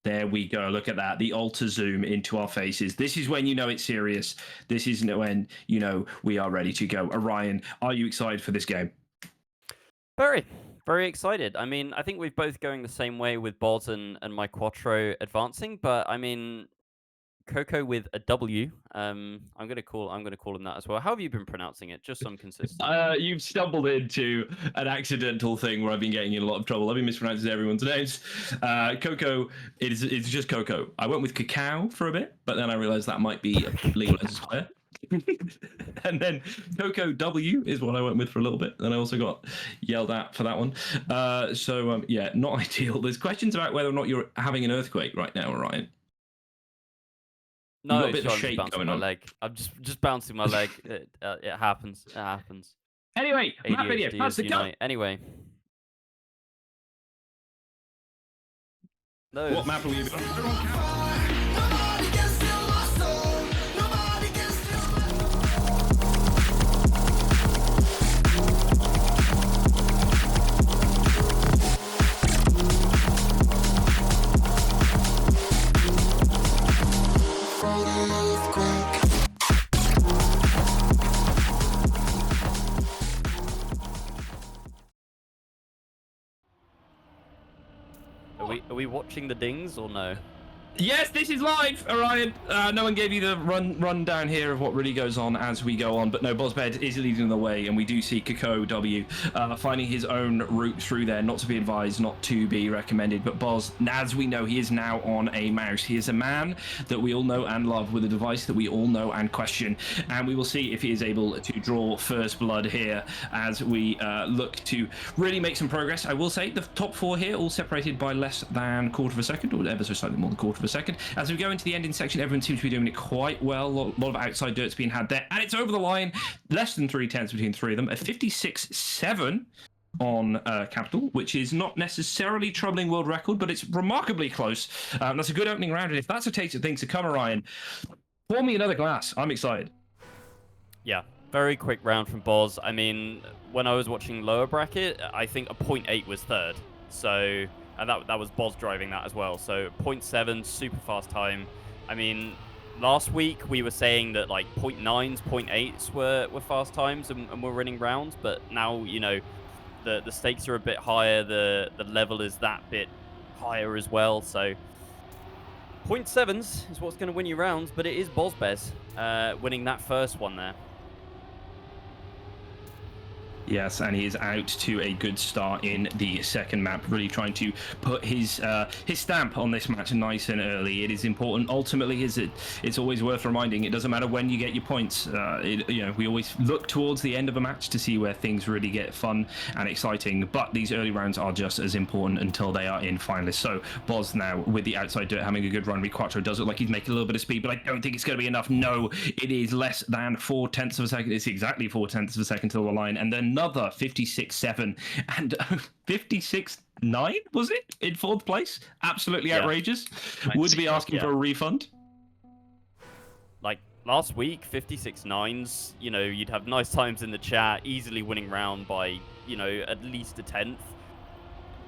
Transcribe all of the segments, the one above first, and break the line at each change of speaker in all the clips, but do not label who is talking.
There we go. Look at that. The alter zoom into our faces. This is when you know it's serious. This is when you know we are ready to go. Orion, are you excited for this game?
Very, very excited. I mean, I think we're both going the same way with Boz and MiQuatro advancing, but I mean, Cocow with a W. I'm gonna call him that as well. How have you been pronouncing it? Just so I'm consistent.
You've stumbled into an accidental thing where I've been getting in a lot of trouble. I've been mispronouncing everyone's names. Cocoa, it's just Cocoa. I went with Cacao for a bit, but then I realized that might be legal as a and then Cocoa W is what I went with for a little bit, and I also got yelled at for that one. Yeah, not ideal. There's questions about whether or not you're having an earthquake right now, Orion. You
No,
got a bit of
sorry, I'm just
shake
bouncing
going
my
on.
leg. I'm just bouncing my leg. It happens. It happens.
Anyway, map video,
ADHD
pass
is
the go.
unite. Anyway. Those.
What map are we on?
Are we watching the dings or no?
Yes, this is live, Orion. No one gave you the rundown here of what really goes on as we go on, but no, bozbez is leading the way, and we do see Cocow W finding his own route through there. Not to be advised, not to be recommended, but Boz, as we know, he is now on a mouse. He is a man that we all know and love with a device that we all know and question, and we will see if he is able to draw first blood here as we look to really make some progress. I will say the top four here all separated by less than quarter of a second, or ever so slightly more than quarter of a second. As we go into the ending section, everyone seems to be doing it quite well. A lot of outside dirt's being had there, and it's over the line. Less than 3/10 between three of them. A 56-7 on Capital, which is not necessarily troubling world record, but it's remarkably close. That's a good opening round, and if that's a taste of things to come, Orion, pour me another glass. I'm excited.
Yeah, very quick round from Boz. I mean, when I was watching lower bracket, I think a 0.8 was third. So, and that was Boz driving that as well. So 0.7, super fast time. I mean, last week we were saying that like 0.9s, 0.8s were fast times and we're winning rounds, but now, you know, the stakes are a bit higher, the level is that bit higher as well. So 0.7s is what's going to win you rounds, but it is bozbez winning that first one there.
Yes, and he is out to a good start in the second map, really trying to put his stamp on this match nice and early. It is important. Ultimately, it's always worth reminding, it doesn't matter when you get your points. We always look towards the end of a match to see where things really get fun and exciting, but these early rounds are just as important until they are in finalists. So Boz now with the outside dirt having a good run. MiQuatro does look like he's making a little bit of speed, but I don't think it's going to be enough. No, it is less than 0.4 of a second. It's exactly 0.4 of a second to the line, and then another 56-7 and 56-9 was it in fourth place? Absolutely outrageous. Would be asking for a refund.
Like last week, 56-9s, you know, you'd have nice times in the chat, easily winning round by, you know, at least a 10th.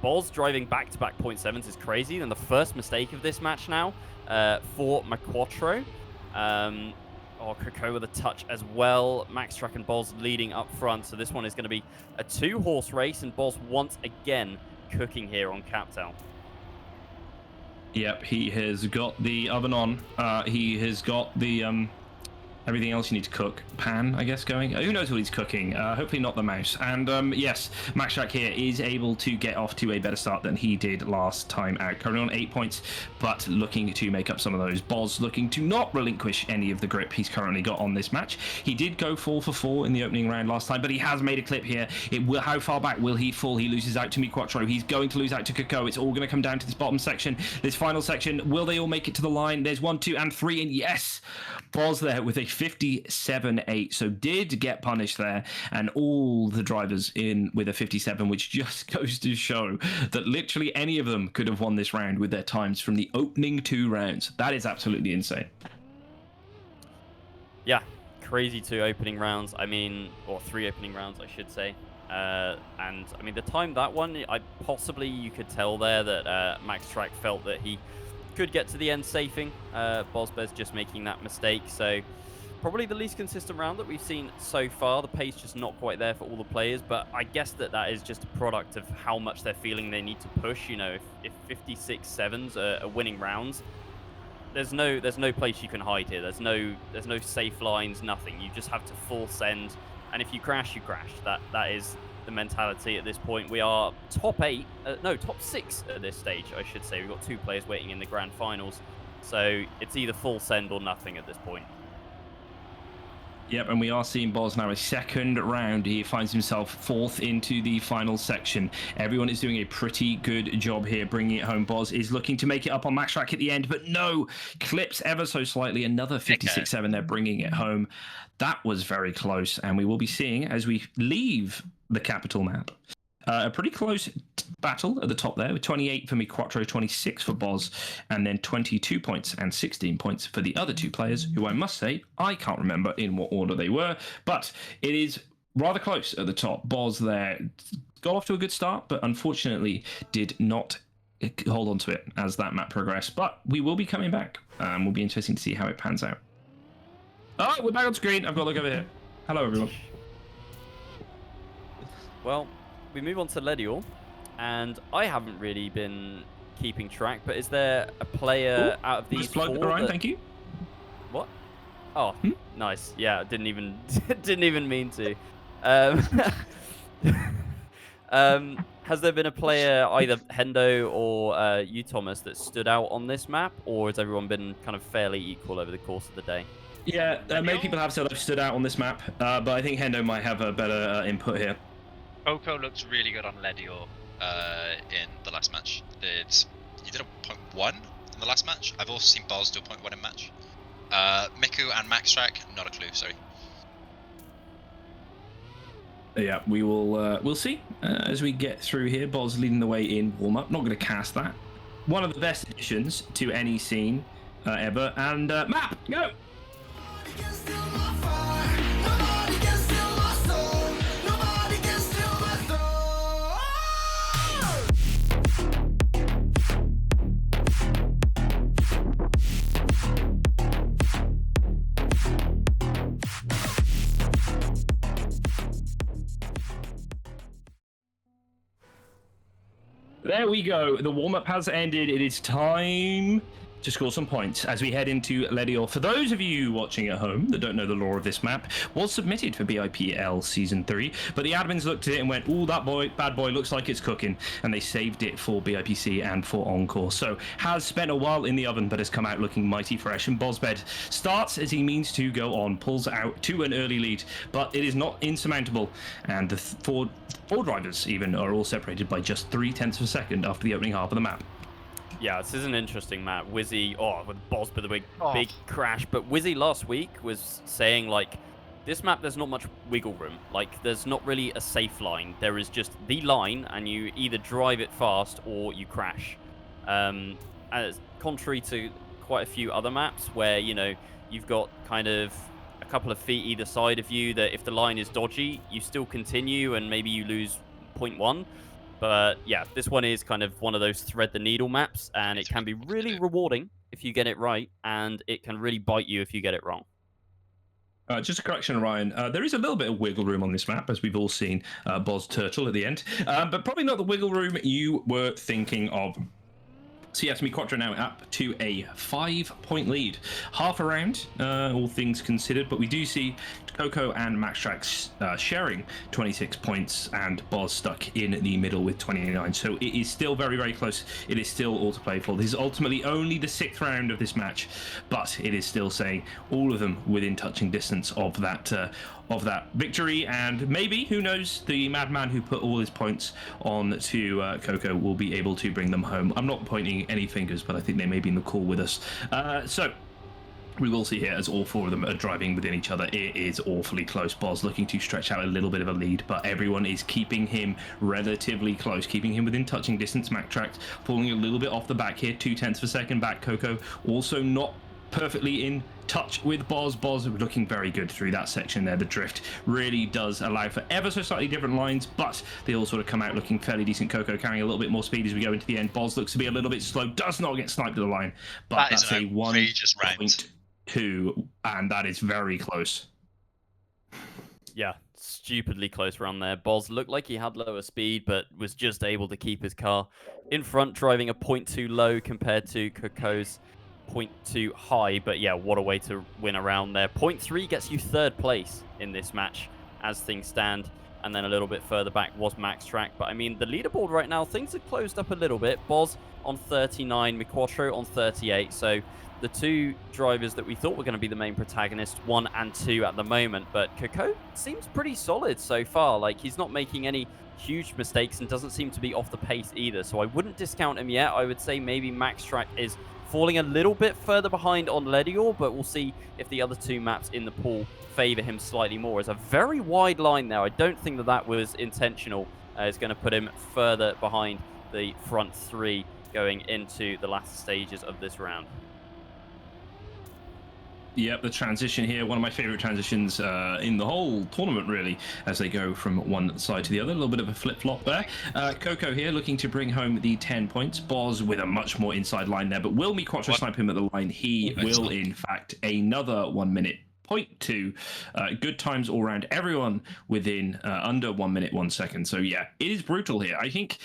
Boz driving back-to-back 0.7s is crazy, and the first mistake of this match now for MiQuatro. Oh, Cocow with a touch as well. Maxtrak and Boz leading up front. So this one is going to be a two-horse race, and Boz once again cooking here on Captel.
Yep, he has got the oven on. He has got the everything else you need to cook. Pan, I guess, going. Who knows what he's cooking? Hopefully not the mouse. And yes, Maxtrak here is able to get off to a better start than he did last time out. Currently on 8 points, but looking to make up some of those. Boz looking to not relinquish any of the grip he's currently got on this match. He did go 4 for 4 in the opening round last time, but he has made a clip here. How far back will he fall? He loses out to MiQuatro. He's going to lose out to Cocow. It's all going to come down to this bottom section, this final section. Will they all make it to the line? There's 1, 2, and 3, and yes, Boz there with a 57-8. So did get punished there, and all the drivers in with a 57, which just goes to show that literally any of them could have won this round with their times from the opening 2 rounds. That is absolutely insane.
Yeah, crazy 2 opening rounds. I mean, or 3 opening rounds, I should say. And I mean, the time that one, you could tell there that Maxtrak felt that he could get to the end safing. bozbez just making that mistake. So probably the least consistent round that we've seen so far. The pace just not quite there for all the players, but I guess that is just a product of how much they're feeling they need to push. You know, if 56-7s are winning rounds, there's no place you can hide here. There's no safe lines, nothing. You just have to full send, and if you crash, you crash. That is the mentality at this point. We are top 6 at this stage, I should say. We've got 2 players waiting in the grand finals, so it's either full send or nothing at this point.
Yep, and we are seeing Boz now a second round. He finds himself 4th into the final section. Everyone is doing a pretty good job here bringing it home. Boz is looking to make it up on Maxtrak at the end, but no, clips ever so slightly. Another 56-7, they're bringing it home. That was very close, and we will be seeing, as we leave the capital map, a pretty close battle at the top there, with 28 for MiQuatro, 26 for Boz, and then 22 points and 16 points for the other 2 players, who I must say, I can't remember in what order they were, but it is rather close at the top. Boz there got off to a good start, but unfortunately did not hold on to it as that map progressed, but we will be coming back. Will be interesting to see how it pans out. Oh, we're back on screen. I've got to look over here. Hello, everyone.
Well, we move on to Ledior, and I haven't really been keeping track, but is there a player out of these 4
Orion, thank you.
What? Oh, nice. Yeah, didn't even mean to. Has there been a player, either Hendo or you, Thomas, that stood out on this map, or has everyone been kind of fairly equal over the course of the day?
Yeah, many people have said I've stood out on this map, but I think Hendo might have a better input here.
Cocow looked really good on Ledior in the last match. He did a 0.1 in the last match. I've also seen Boz do a 0.1 in match. Miku and Maxtrak, not a clue, sorry.
Yeah, we will. We'll see as we get through here. Boz leading the way in warm-up. Not going to cast that. One of the best additions to any scene ever. And map, go! There we go. The warm-up has ended. It is time to score some points as we head into Ledior. For those of you watching at home that don't know the lore of this map, was submitted for BIPL Season 3, but the admins looked at it and went, "Ooh, that bad boy looks like it's cooking," and they saved it for BIPC and for Encore. So has spent a while in the oven, but has come out looking mighty fresh. And bozbez starts as he means to go on, pulls out to an early lead, but it is not insurmountable, and the four drivers even are all separated by just 0.3 of a second after the opening half of the map.
Yeah, this is an interesting map. Wizzy, with Boz with a big crash. But Wizzy last week was saying, like, this map, there's not much wiggle room. Like, there's not really a safe line. There is just the line, and you either drive it fast or you crash. And it's contrary to quite a few other maps where, you know, you've got kind of a couple of feet either side of you that if the line is dodgy, you still continue and maybe you lose 0.1. But yeah, this one is kind of one of those thread the needle maps, and it can be really rewarding if you get it right, and it can really bite you if you get it wrong.
Just a correction, Ryan. There is a little bit of wiggle room on this map, as we've all seen Boz Turtle at the end, but probably not the wiggle room you were thinking of. So yes, MiQuatro now up to a 5-point lead. Half a round, all things considered, but we do see Cocow and Maxtrak sharing 26 points, and Boz stuck in the middle with 29. So it is still very, very close. It is still all to play for. This is ultimately only the 6th round of this match, but it is still saying all of them within touching distance of that victory. And maybe, who knows, the madman who put all his points on to Cocow will be able to bring them home. I'm not pointing any fingers, but I think they may be in the call with us. So we will see here as all 4 of them are driving within each other. It is awfully close. Boz looking to stretch out a little bit of a lead, but everyone is keeping him relatively close, keeping him within touching distance. Maxtrak falling a little bit off the back here, 0.2 of a second back. Cocow also not perfectly in touch with Boz. Boz looking very good through that section there. The drift really does allow for ever so slightly different lines, but they all sort of come out looking fairly decent. Cocow carrying a little bit more speed as we go into the end. Boz looks to be a little bit slow, does not get sniped to the line, but that's a
outrageous round.
1.2, and that is very close.
Yeah, stupidly close run there. Boz looked like he had lower speed, but was just able to keep his car in front, driving a 0.2 low compared to Cocow's 0.2 high. But yeah, what a way to win around there. 0.3 gets you 3rd place in this match as things stand. And then a little bit further back was Maxtrak. But I mean, the leaderboard right now, things have closed up a little bit. Boz on 39, MiQuatro on 38. So the two drivers that we thought were going to be the main protagonists, 1 and 2 at the moment. But Cocow seems pretty solid so far. Like, he's not making any huge mistakes and doesn't seem to be off the pace either. So I wouldn't discount him yet. I would say maybe Maxtrak is falling a little bit further behind on Ledior, but we'll see if the other two maps in the pool favor him slightly more. It's a very wide line there. I don't think that that was intentional. It's going to put him further behind the front 3 going into the last stages of this round.
Yep, the transition here, one of my favorite transitions in the whole tournament, really, as they go from one side to the other. A little bit of a flip-flop there. Cocow here looking to bring home the 10 points. Boz with a much more inside line there, but will MiQuatro snipe him at the line? He will, in fact. Another 1 minute. 0.2. Good times all around. Everyone within under 1 minute, 1 second. So yeah, it is brutal here. I think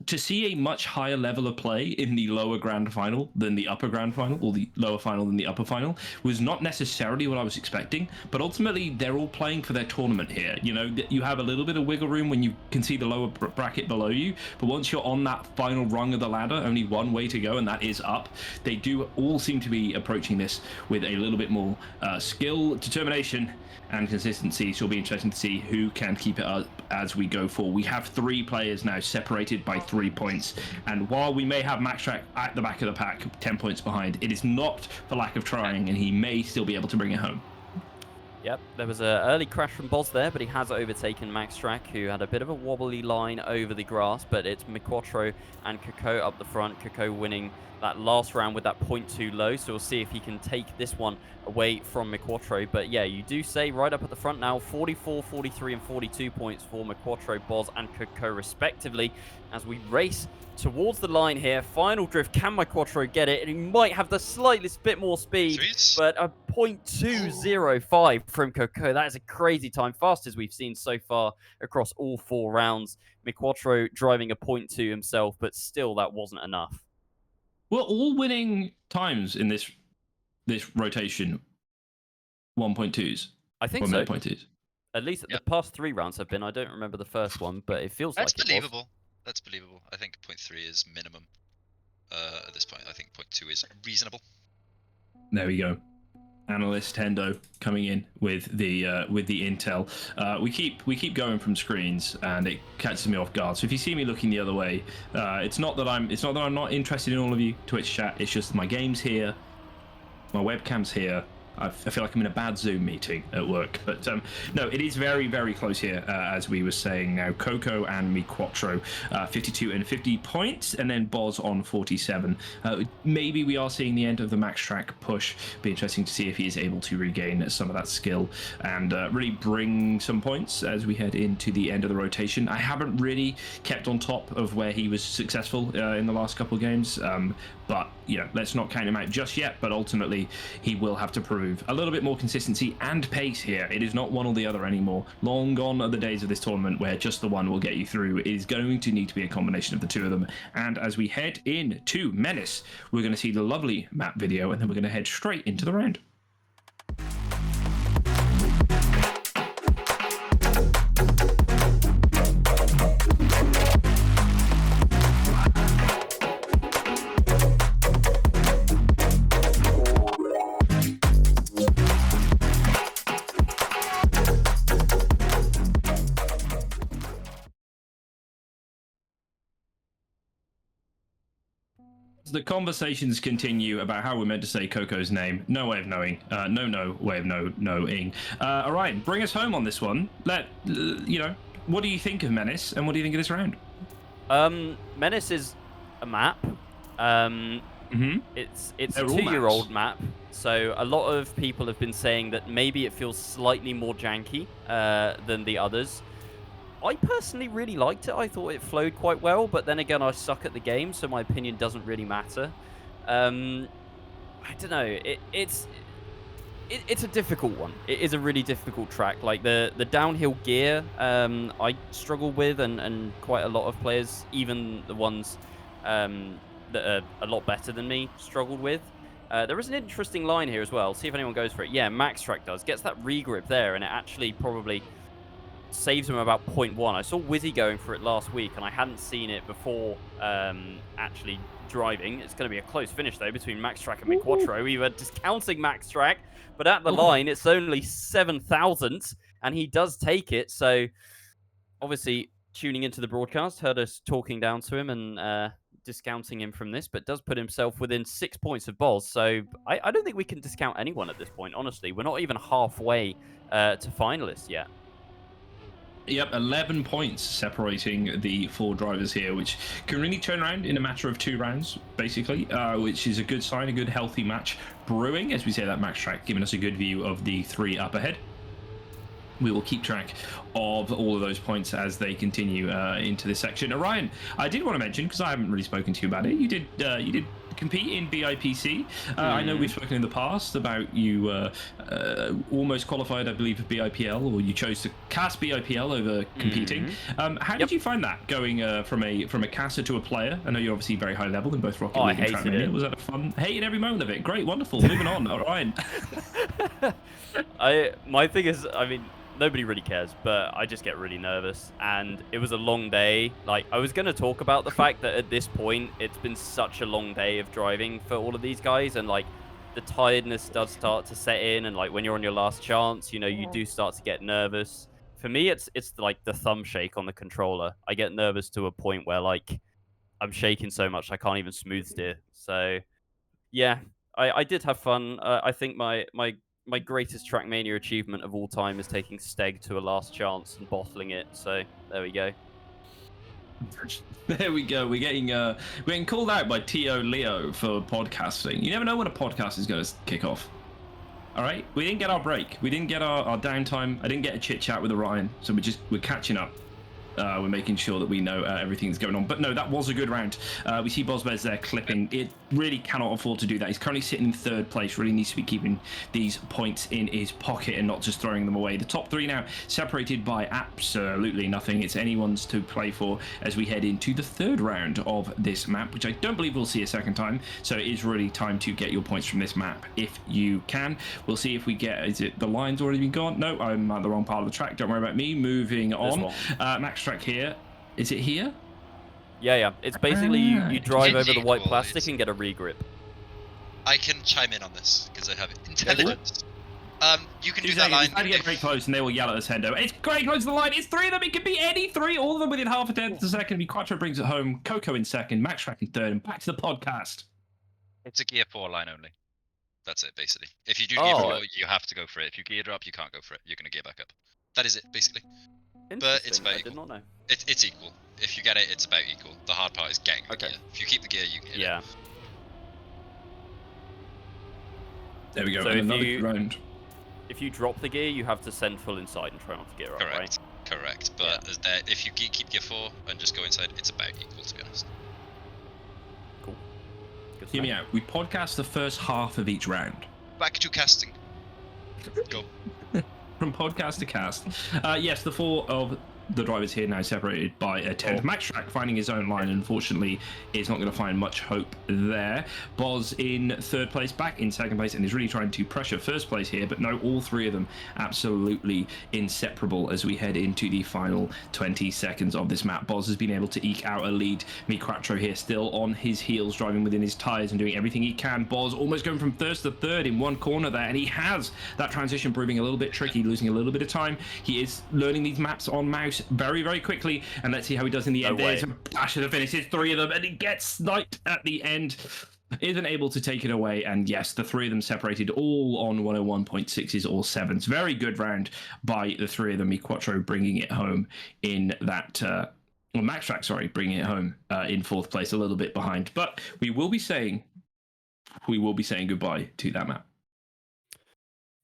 to see a much higher level of play in the lower grand final than the upper grand final, or the lower final than the upper final, was not necessarily what I was expecting. But ultimately, they're all playing for their tournament here. You know, you have a little bit of wiggle room when you can see the lower bracket below you. But once you're on that final rung of the ladder, only one way to go, and that is up. They do all seem to be approaching this with a little bit more skill, determination, and consistency. So it'll be interesting to see who can keep it up as we go forward. We have 3 players now separated by 3 points, and while we may have Maxtrak at the back of the pack 10 points behind, it is not for lack of trying, and he may still be able to bring it home.
Yep, there was an early crash from Boz there, but he has overtaken Maxtrak, who had a bit of a wobbly line over the grass. But it's MiQuatro and Cocow up the front. Cocow winning that last round with that 0.2 low, so we'll see if he can take this one away from MiQuatro. But yeah, you do say right up at the front now, 44, 43, and 42 points for MiQuatro, Boz, and Cocow respectively, as we race towards the line here. Final drift, can MiQuatro get it? And he might have the slightest bit more speed, but a 0.205 from Cocow. That is a crazy time, fastest we've seen so far across all 4 rounds. MiQuatro driving a 0.2 himself, but still that wasn't enough.
Well, all winning times in this rotation 1.2s.
I think so.
0.2s.
At least the past 3 rounds have been. I don't remember the first one, but it feels
That's
like
believable. That's believable. I think 0.3 is minimum at this point. I think 0.2 is reasonable.
There we go. Analyst Hendo coming in with the intel. We keep going from screens, and it catches me off guard. So if you see me looking the other way, it's not that I'm not interested in all of you Twitch chat. It's just my game's here, my webcam's here. I feel like I'm in a bad Zoom meeting at work. But no, it is very, very close here, as we were saying now. Cocow and MiQuatro, 52 and 50 points, and then Boz on 47. Maybe we are seeing the end of the Maxtrak push. Be interesting to see if he is able to regain some of that skill and really bring some points as we head into the end of the rotation. I haven't really kept on top of where he was successful in the last couple of games. But, you know, let's not count him out just yet. But ultimately, he will have to prove a little bit more consistency and pace here. It is not one or the other anymore. Long gone are the days of this tournament where just the one will get you through. It is going to need to be a combination of the two of them. And as we head into Menace, we're going to see the lovely map video, and then we're going to head straight into the round. The conversations continue about how we're meant to say Cocow's name. No way of knowing. No way of knowing. All right, bring us home on this one. You know, what do you think of Menace, and what do you think of this round?
Menace is a map. It's
They're
a
all
2-year-old
maps.
map, so a lot of people have been saying that maybe it feels slightly more janky than the others. I personally really liked it. I thought it flowed quite well, but then again, I suck at the game, so my opinion doesn't really matter. I don't know. It's a difficult one. It is a really difficult track. Like the downhill gear, I struggle with, and quite a lot of players, even the ones that are a lot better than me, struggled with. There is an interesting line here as well. See if anyone goes for it. Yeah, Maxtrak does. Gets that regrip there, and it actually probably saves him about 0.1. I saw Wizzy going for it last week, and I hadn't seen it before actually driving. It's going to be a close finish, though, between Maxtrak and MiQuatro. We were discounting Maxtrak, but at the line, it's only 7,000, and he does take it. So, obviously, tuning into the broadcast, heard us talking down to him and discounting him from this, but does put himself within 6 points of Boz. So, I don't think we can discount anyone at this point, honestly. We're not even halfway to finalists yet.
Yep, 11 points separating the 4 drivers here, which can really turn around in a matter of 2 rounds, basically, which is a good sign, a good healthy match brewing, as we say that Maxtrak, giving us a good view of the 3 up ahead. We will keep track of all of those points as they continue into this section. Orion, I did want to mention, because I haven't really spoken to you about it, you did compete in BIPC. I know we've spoken in the past about you almost qualified, I believe, for BIPL, or you chose to cast BIPL over competing. How did you find that, going from a caster to a player? I know you're obviously very high level in both Rocket League and Trackmania. Was that a fun? Hated every moment of it. Great, wonderful. Moving on. Orion.
My thing is, I mean, nobody really cares, but I just get really nervous, and it was a long day. Like, I was going to talk about the fact that at this point, it's been such a long day of driving for all of these guys, and like, the tiredness does start to set in, and like, when you're on your last chance, you know, you do start to get nervous. For me, it's like the thumb shake on the controller. I get nervous to a point where, like, I'm shaking so much I can't even smooth steer. So, yeah, I did have fun. I think my greatest Trackmania achievement of all time is taking Steg to a last chance and bottling it. So there we go.
There we go. We're getting called out by Tio Leo for podcasting. You never know when a podcast is going to kick off. All right, we didn't get our break. We didn't get our downtime. I didn't get a chit chat with Orion, so we're catching up. We're making sure that we know everything's going on. But no, that was a good round. We see bozbez there clipping. It really cannot afford to do that. He's currently sitting in 3rd place. Really needs to be keeping these points in his pocket and not just throwing them away. The top 3 now separated by absolutely nothing. It's anyone's to play for as we head into the 3rd round of this map, which I don't believe we'll see a second time. So it is really time to get your points from this map if you can. We'll see if we get... Is it the line's already been gone? No, I'm at the wrong part of the track. Don't worry about me. Moving on. Maxtrak here. Is it here?
Yeah. It's basically you drive over the white plastic and get a regrip.
I can chime in on this because I have intelligence. You can do that
line.
line.
To get very close, and they will yell at us, Hendo. It's very close to the line. It's 3 of them. It could be any 3. All of them within half a tenth of a second. MiQuatro brings it home. Cocow in 2nd. Maxtrak in 3rd. And back to the podcast.
It's a gear 4 line only. That's it, basically. If you do gear 4, you have to go for it. If you gear drop, you can't go for it. You're going to gear back up. That is it, basically. But it's about equal.
I did not know.
It's equal. If you get it, it's about equal. The hard part is getting the gear. If you keep the gear, you can hit it.
There we go.
So
another round.
If you drop the gear, you have to send full inside and try not to gear up, right?
Correct. But if you keep gear 4 and just go inside, it's about equal, to be honest.
Cool.
Hear me out. We podcast the first half of each round.
Back to casting. Go.
From podcast to cast. Yes, the 4 of the drivers here now separated by a 10th. Maxtrak finding his own line, unfortunately, is not going to find much hope there. Boz in 3rd place, back in 2nd place, and is really trying to pressure 1st place here, but no, all 3 of them absolutely inseparable as we head into the final 20 seconds of this map. Boz has been able to eke out a lead. MiQuatro here still on his heels, driving within his tyres and doing everything he can. Boz almost going from 1st to 3rd in one corner there, and he has that transition proving a little bit tricky, losing a little bit of time. He is learning these maps on mouse very, very quickly, and let's see how he does in the end. There's a dash to the finish. It's 3 of them, and he gets sniped at the end. Isn't able to take it away, and yes, the 3 of them separated all on 101.6s or 7s. Very good round by the 3 of them. MiQuatro bringing it home in that... well, Maxtrak, sorry, bringing it home in 4th place, a little bit behind. But we will be saying we will be saying goodbye to that map.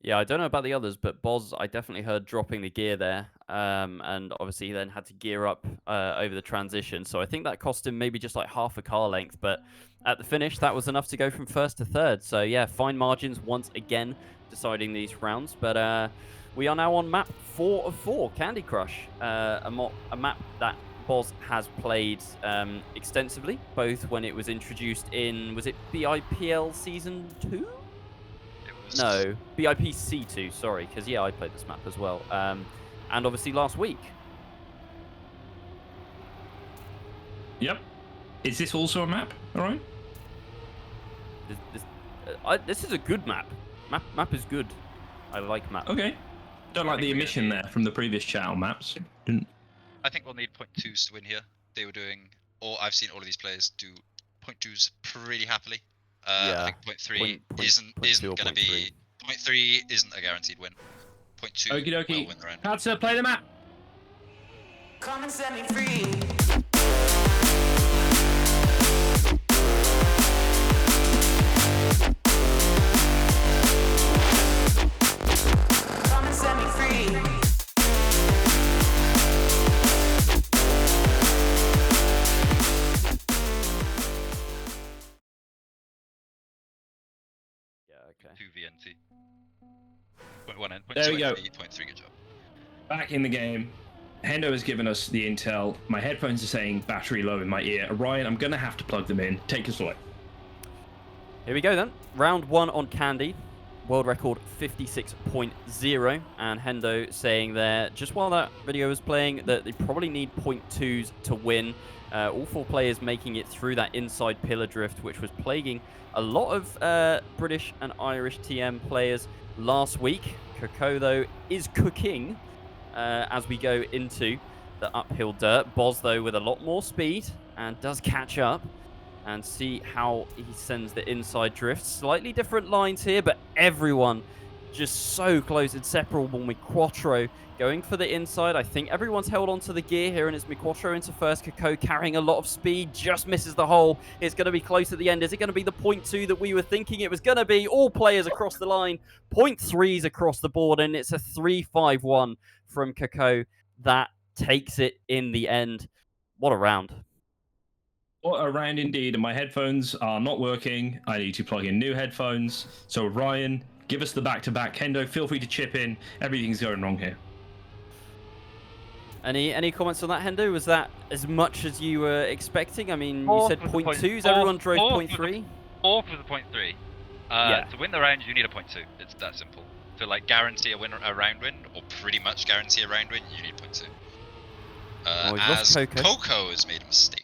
Yeah, I don't know about the others, but Boz, I definitely heard dropping the gear there. And obviously he then had to gear up over the transition. So I think that cost him maybe just like half a car length. But at the finish, that was enough to go from first to third. So yeah, fine margins once again deciding these rounds. But we are now on map 4 of 4, Candy Crush. A map that Boz has played extensively, both when it was introduced in, was it BIPL Season 2? No, BIP C2, sorry, because, yeah, I played this map as well. And obviously last week.
Yep. Is this also a map? All right.
This is a good map. Map is good. I like map.
Okay. Don't like the emission there from the previous chat on maps. Didn't...
I think we'll need 0.2s to win here. They were doing, or I've seen all of these players do 0.2s pretty happily. I think 0.3 isn't going to be. 0.3 isn't a guaranteed win. 0.2
Okie dokie.
will win the round.
How to play the map?
Come and set me free. Come and set me free.
Okay.
2 VNT. 0.1 and
There we go.
0.3, good job.
Back in the game. Hendo has given us the intel. My headphones are saying battery low in my ear. Ryan, I'm going to have to plug them in. Take us away.
Here we go then. Round 1 on Candy. World record 56.0. And Hendo saying there, just while that video was playing, that they probably need 0.2s to win. All 4 players making it through that inside pillar drift, which was plaguing a lot of British and Irish TM players last week. Cocow, though, is cooking as we go into the uphill dirt. Boz, though, with a lot more speed and does catch up. And see how he sends the inside drift. Slightly different lines here, but everyone just so close, inseparable. MiQuatro going for the inside. I think everyone's held onto the gear here, and it's MiQuatro into first. Cocow carrying a lot of speed, just misses the hole. It's going to be close at the end. Is it going to be the 0.2 that we were thinking it was going to be? All players across the line, 0.3s across the board, and it's a 3-5-1 from Cocow that takes it in the end. What a round.
What a round indeed, and my headphones are not working. I need to plug in new headphones. So Ryan, give us the back-to-back. Hendo, feel free to chip in. Everything's going wrong here.
Any comments on that, Hendo? Was that as much as you were expecting? I mean, you said 0.2s, everyone drove 0.3?
4 for the 0.3.
Yeah.
To win the round, you need a 0.2. It's that simple. To like guarantee a round win, or pretty much guarantee a round win, you need 0.2. As Cocow has made a mistake.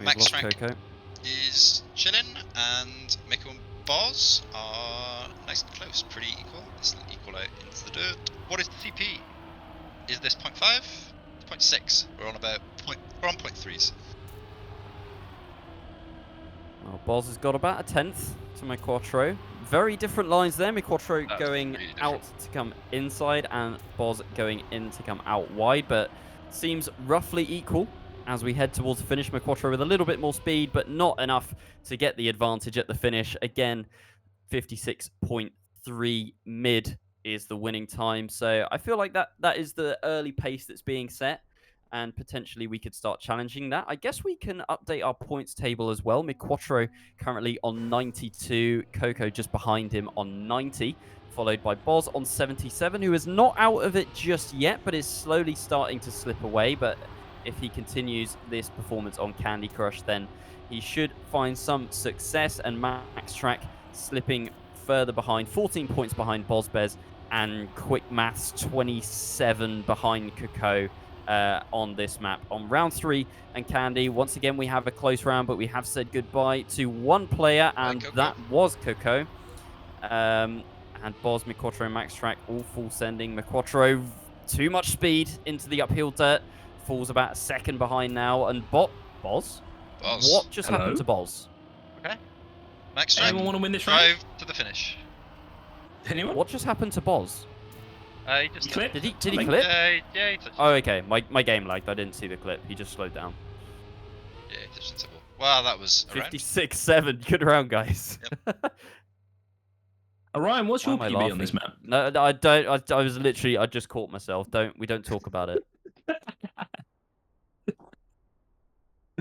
Maxtrak is chilling, and Miku and Boz are nice and close, pretty equal. This will equal out into the dirt. What is the CP? Is this 0.5? 0.6. We're on 0.3s.
Well, Boz has got about a 10th to MiQuatro. Very different lines there. MiQuatro going really out to come inside, and Boz going in to come out wide, but seems roughly equal. As we head towards the finish, MiQuatro with a little bit more speed, but not enough to get the advantage at the finish. Again, 56.3 mid is the winning time. So I feel like that is the early pace that's being set, and potentially we could start challenging that. I guess we can update our points table as well. MiQuatro currently on 92, Cocow just behind him on 90, followed by Boz on 77, who is not out of it just yet, but is slowly starting to slip away. But if he continues this performance on Candy Crush, then he should find some success. And Maxtrak slipping further behind, 14 points behind bozbez, and quick maths, 27 behind Cocow on this map. On round 3 and Candy, once again we have a close round, but we have said goodbye to one player, and that was Cocow. And Boz, MiQuatro, and Maxtrak all full sending. MiQuatro, too much speed into the uphill dirt. Falls about a second behind now, and Boz? What just happened to Boz?
Okay. Maxtrak,
anyone want to win this
drive
round?
to the finish.
Anyone?
What just happened to Boz?
He just
clipped.
Did he clip?
Yeah, he touched.
Oh, okay. My game lagged. I didn't see the clip. He just slowed down.
Yeah, he touched the ball. Well, that was a round.
56-7. Good round, guys.
Orion, what's
Why
your
am I
PB on this
laughing?
map?
No, I don't. I was literally. I just caught myself. We don't talk about it.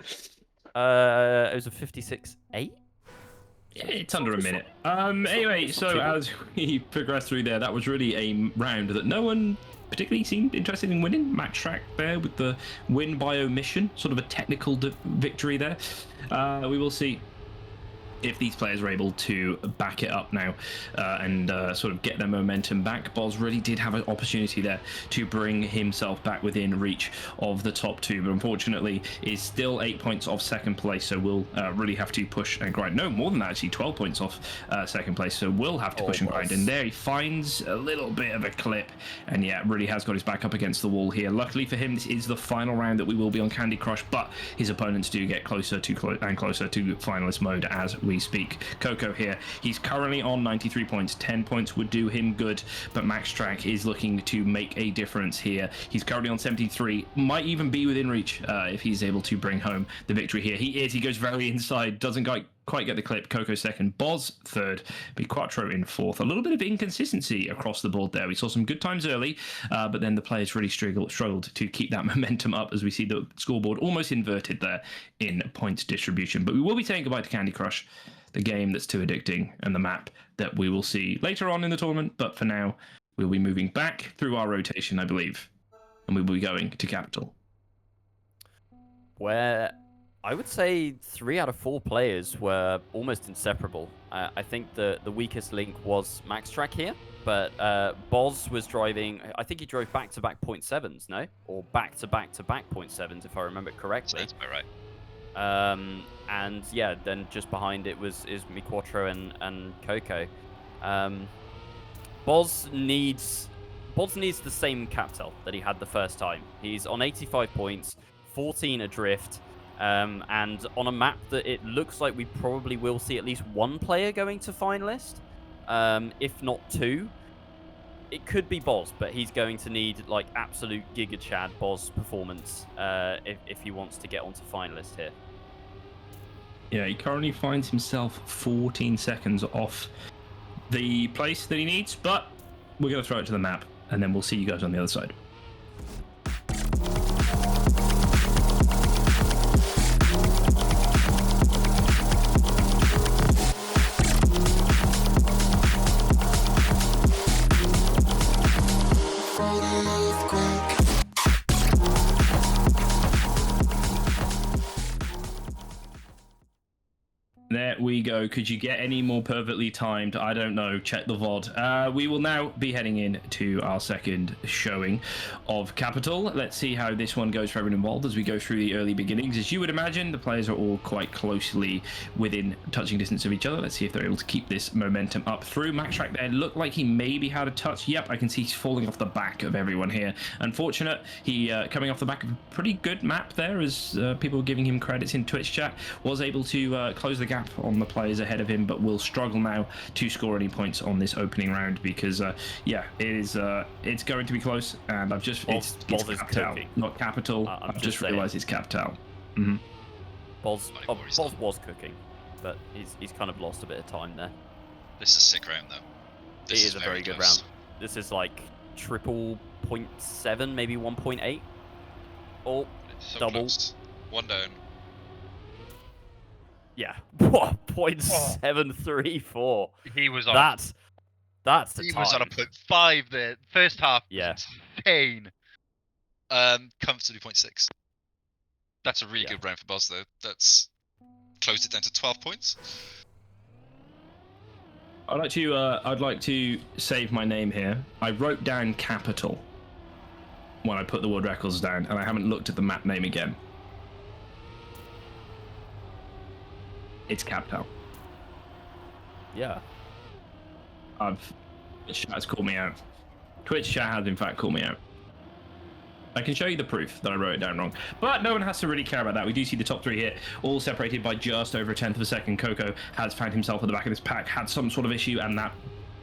It was a 56-8.
Yeah, it's under a minute. Anyway,
it's not
so
too bad.
as we progress through there, that was really a round that no one particularly seemed interested in winning. Maxtrak there with the win by omission, sort of a technical victory there. We will see if these players are able to back it up now and sort of get their momentum back. Boz really did have an opportunity there to bring himself back within reach of the top two, but unfortunately is still 8 points off second place, so we'll really have to push and grind. No, more than that, actually 12 points off second place, so we'll have to push and grind. And there he finds a little bit of a clip, and yeah, really has got his back up against the wall here. Luckily for him, this is the final round that we will be on Candy Crush, but his opponents do get closer to closer to finalist mode as we speak. Cocow here, he's currently on 93 points. 10 points would do him good, but Maxtrak is looking to make a difference here. He's currently on 73, might even be within reach if he's able to bring home the victory here. He goes very inside, doesn't quite get the clip. Cocow second, Boz third, MiQuatro in fourth. A little bit of inconsistency across the board there. We saw some good times early, but then the players really struggled to keep that momentum up as we see the scoreboard almost inverted there in points distribution. But we will be saying goodbye to Candy Crush, the game that's too addicting, and the map that we will see later on in the tournament. But for now, we'll be moving back through our rotation, I believe, and we will be going to Capital.
Where I would say 3 out of 4 players were almost inseparable. I think the weakest link was Maxtrak here, but Boz was driving. I think he drove back-to-back 0.7s, no? Or back-to-back-to-back 0.7s, if I remember correctly.
That's about right.
And yeah, then just behind it is MiQuatro and Cocow. Boz needs the same capital that he had the first time. He's on 85 points, 14 adrift, and on a map that it looks like we probably will see at least one player going to finalist, if not 2. It could be Boz, but he's going to need like absolute Giga Chad Boz performance if he wants to get onto finalist here.
Yeah, he currently finds himself 14 seconds off the place that he needs, but we're going to throw it to the map, and then we'll see you guys on the other side. There we go. Could you get any more perfectly timed? I don't know. Check the VOD. We will now be heading in to our second showing of Capital. Let's see how this one goes for everyone involved as we go through the early beginnings. As you would imagine, the players are all quite closely within touching distance of each other. Let's see if they're able to keep this momentum up through. Maxtrak there looked like he maybe had a touch. Yep, I can see he's falling off the back of everyone here. Unfortunate. He, coming off the back of a pretty good map there, as people were giving him credits in Twitch chat, was able to close the gap on the players ahead of him, but will struggle now to score any points on this opening round because yeah, it's going to be close, and I've just it's Capital, not Capital. I've just realized it's Capital. Mm-hmm.
Boz was cooking, but he's kind of lost a bit of time there.
This is a sick round though.
This is a very good round. This is like triple 0.7, maybe 1.8. Oh,
So
double.
close. One down.
Yeah, what 0.734?
He was on.
That's the
He
time.
was on a 0.5 there. First half.
Yeah.
Insane.
Comfortably 0.6. That's a really good round for Boz though. That's closed it down to 12 points.
I'd like to save my name here. I wrote down Capital when I put the world records down, and I haven't looked at the map name again. It's Capital.
Yeah.
Twitch chat has called me out. Twitch chat has in fact called me out. I can show you the proof that I wrote it down wrong, but no one has to really care about that. We do see the top 3 here, all separated by just over 1/10 of a second. Cocow has found himself at the back of this pack, had some sort of issue, and that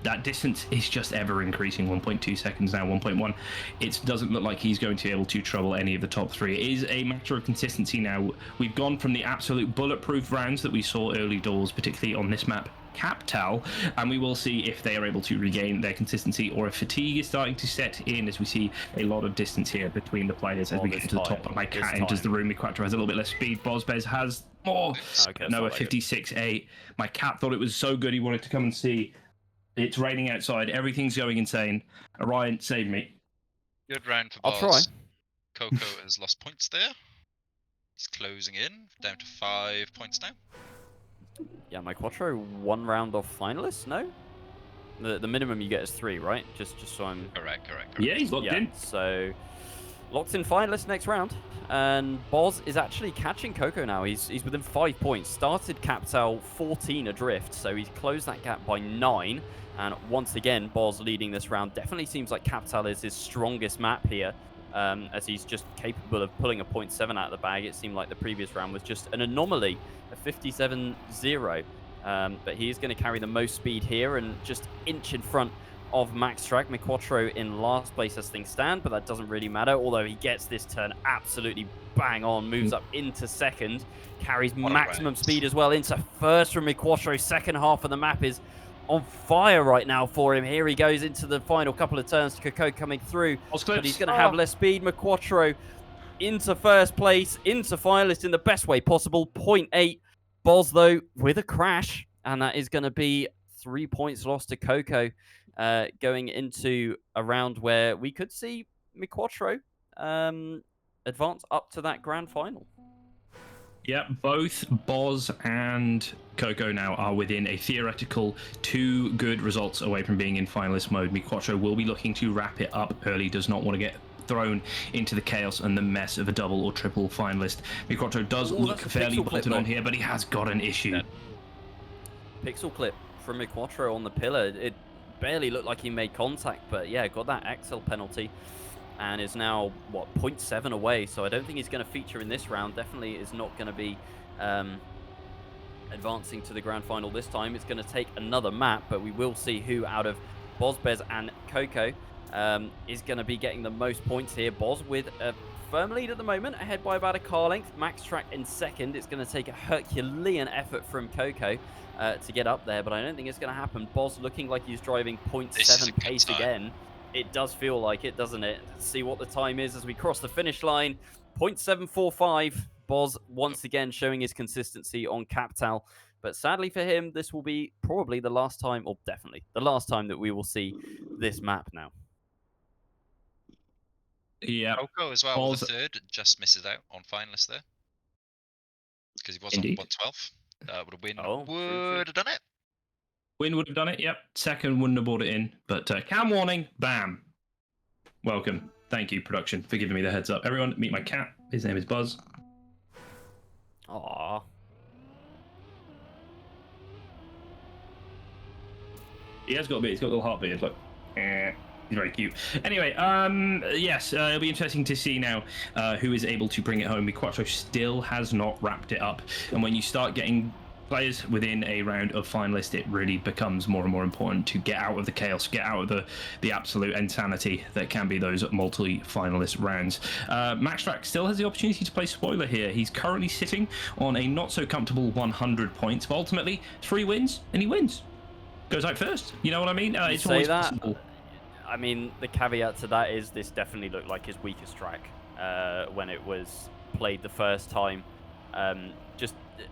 that distance is just ever increasing. 1.2 seconds now, 1.1. It doesn't look like he's going to be able to trouble any of the top three. It is a matter of consistency now. We've gone from the absolute bulletproof rounds that we saw early doors, particularly on this map, Capital, and we will see if they are able to regain their consistency or if fatigue is starting to set in, as we see a lot of distance here between the players as we get to the top. But my cat enters the room. MiQuatro has a little bit less speed. bozbez has more.
Okay,
No, a 56.8. My cat thought it was so good he wanted to come and see. It's raining outside. Everything's going insane. Orion, save me.
Good round for
I'll
Boz.
try.
Cocow has lost points there. He's closing in, down to 5 points now.
Yeah, MiQuatro 1 round off finalists, no? The minimum you get is 3, right? Just so I'm...
Correct.
Yeah, he's locked in.
So locked in finalist next round. And Boz is actually catching Cocow now. He's within 5 points. Started Capital 14 adrift, so he's closed that gap by 9. And once again, Boz leading this round. Definitely seems like Capital is his strongest map here, as he's just capable of pulling a 0.7 out of the bag. It seemed like the previous round was just an anomaly, a 57-0. But he is going to carry the most speed here and just inch in front of Maxtrak. MiQuatro in last place as things stand, but that doesn't really matter, although he gets this turn absolutely bang on, moves up into second, carries maximum speed as well into first from MiQuatro. Second half of the map is on fire right now for him. Here he goes into the final couple of turns. Cocow coming through, but he's going to have less speed. MiQuatro into first place, into finalist in the best way possible, 0.8. Boz, though, with a crash, and that is going to be 3 points lost to Cocow, going into a round where we could see MiQuatro advance up to that grand final.
Yeah, both Boz and Cocow now are within a theoretical 2 good results away from being in finalist mode. MiQuatro will be looking to wrap it up early, does not want to get thrown into the chaos and the mess of a double or triple finalist. MiQuatro does look fairly bolted on here, but he has got an issue.
Yeah. Pixel clip from MiQuatro on the pillar. It barely looked like he made contact, but yeah, got that Excel penalty and is now, what, 0.7 away. So I don't think he's going to feature in this round. Definitely is not going to be advancing to the grand final this time. It's going to take another map, but we will see who out of bozbez and Cocow is going to be getting the most points here. Boz with a firm lead at the moment, ahead by about a car length. Maxtrak in second. It's going to take a Herculean effort from Cocow to get up there, but I don't think it's going to happen. Boz looking like he's driving 0.7 pace again. It does feel like it, doesn't it? Let's see what the time is as we cross the finish line. 0.745. Boz once again showing his consistency on Capital. But sadly for him, this will be probably the last time, or definitely the last time that we will see this map now.
Yeah.
Cocow as well with the third, just misses out on finalist there. Because he was on 112. Would have win. Would have done it.
Win would have done it, yep. Second wouldn't have brought it in. But cam warning, bam. Welcome. Thank you, production, for giving me the heads up. Everyone, meet my cat. His name is Buzz.
Aww.
He has got a bit. He's got a little heartbeat. Look. He's very cute. Anyway, yes, it'll be interesting to see now who is able to bring it home. MiQuatro still has not wrapped it up. And when you start getting players within a round of finalists, it really becomes more and more important to get out of the chaos, get out of the absolute insanity that can be those multi-finalist rounds. Maxtrak still has the opportunity to play spoiler here. He's currently sitting on a not so comfortable 100 points, but ultimately 3 wins and he wins. Goes out first. You know what I mean? It's always possible.
I mean, the caveat to that is this definitely looked like his weakest track when it was played the first time.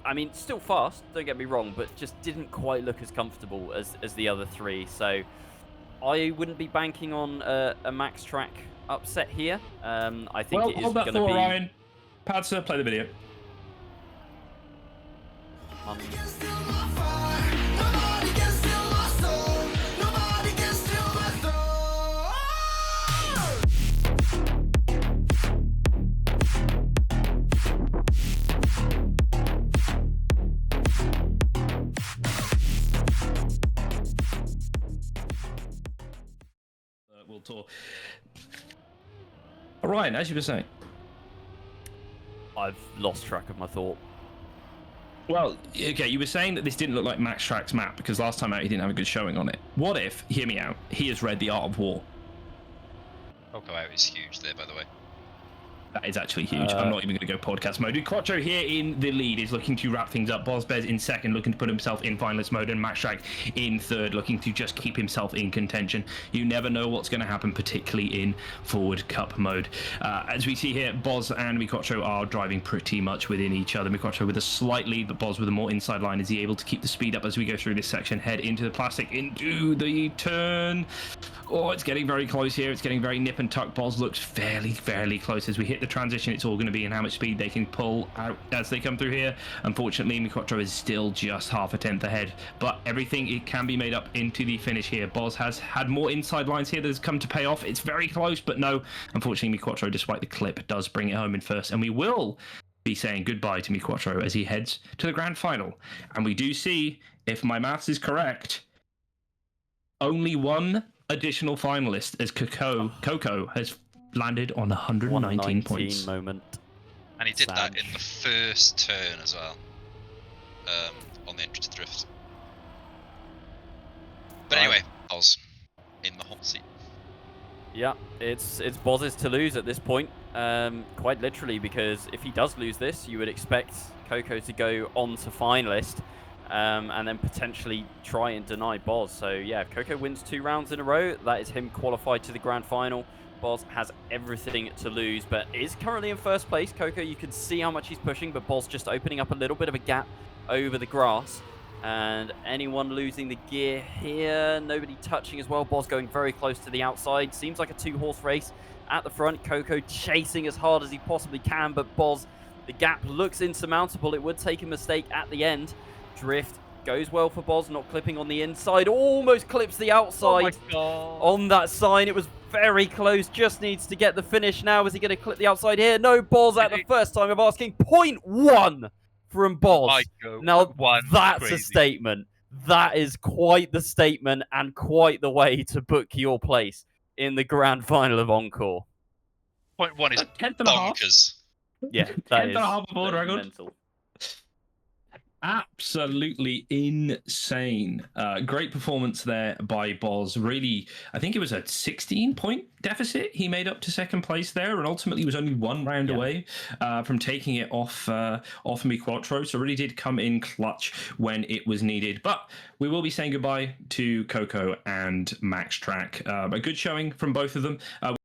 I mean, still fast, don't get me wrong, but just didn't quite look as comfortable as the other 3. So I wouldn't be banking on a Maxtrak upset here. I think it is going to be...
Ryan. Padser, play the video. World Tour. Ryan, as you were saying,
I've lost track of my thought.
Well, okay, you were saying that this didn't look like Maxtrak's map because last time out he didn't have a good showing on it. What if, hear me out, he has read The Art of War?
Cocow out is huge there, by the way.
That is actually huge. I'm not even going to go podcast mode. MiQuatro here in the lead is looking to wrap things up. bozbez in second, looking to put himself in finalist mode, and Maxtrak in third, looking to just keep himself in contention. You never know what's going to happen, particularly in forward cup mode. As we see here, Boz and MiQuatro are driving pretty much within each other. MiQuatro with a slight lead, but Boz with a more inside line. Is he able to keep the speed up as we go through this section? Head into the plastic, into the turn. Oh, it's getting very close here. It's getting very nip and tuck. Boz looks fairly close. As we hit the transition, it's all going to be in how much speed they can pull out as they come through here. Unfortunately, MiQuatro is still just half a tenth ahead, but everything it can be made up into the finish here. Boz has had more inside lines here that has come to pay off. It's very close, but no, unfortunately, MiQuatro, despite the clip, does bring it home in first, and we will be saying goodbye to MiQuatro as he heads to the grand final. And we do see, if my maths is correct, only one additional finalist, as Cocow has landed on 119 points.
Moment.
And he did that
Savage.
in the first turn as well. On the entry to drift. But anyway, I was in the hot seat.
Yeah, it's Boz's to lose at this point, quite literally, because if he does lose this, you would expect Cocow to go on to finalist, and then potentially try and deny Boz. So yeah, if Cocow wins 2 rounds in a row, that is him qualified to the grand final. Boz has everything to lose, but is currently in first place. Cocow, you can see how much he's pushing, but Boz just opening up a little bit of a gap over the grass. And anyone losing the gear here, nobody touching as well. Boz going very close to the outside. Seems like a 2-horse race at the front. Cocow chasing as hard as he possibly can, but Boz, the gap looks insurmountable. It would take a mistake at the end. Drift goes well for Boz, not clipping on the inside. Almost clips the outside on that sign. It was very close. Just needs to get the finish now. Is he going to clip the outside here? No, Boz at the first time of asking. 0.1 from Boz. Now, that's a statement. That is quite the statement and quite the way to book your place in the grand final of Encore.
0.1 is
Bonkers.
Yeah, that is
mental. Absolutely insane. Great performance there by Boz. Really, I think it was a 16-point deficit he made up to second place there, and ultimately was only 1 round away from taking it off MiQuatro. So really did come in clutch when it was needed. But we will be saying goodbye to Cocow and Maxtrak. A good showing from both of them.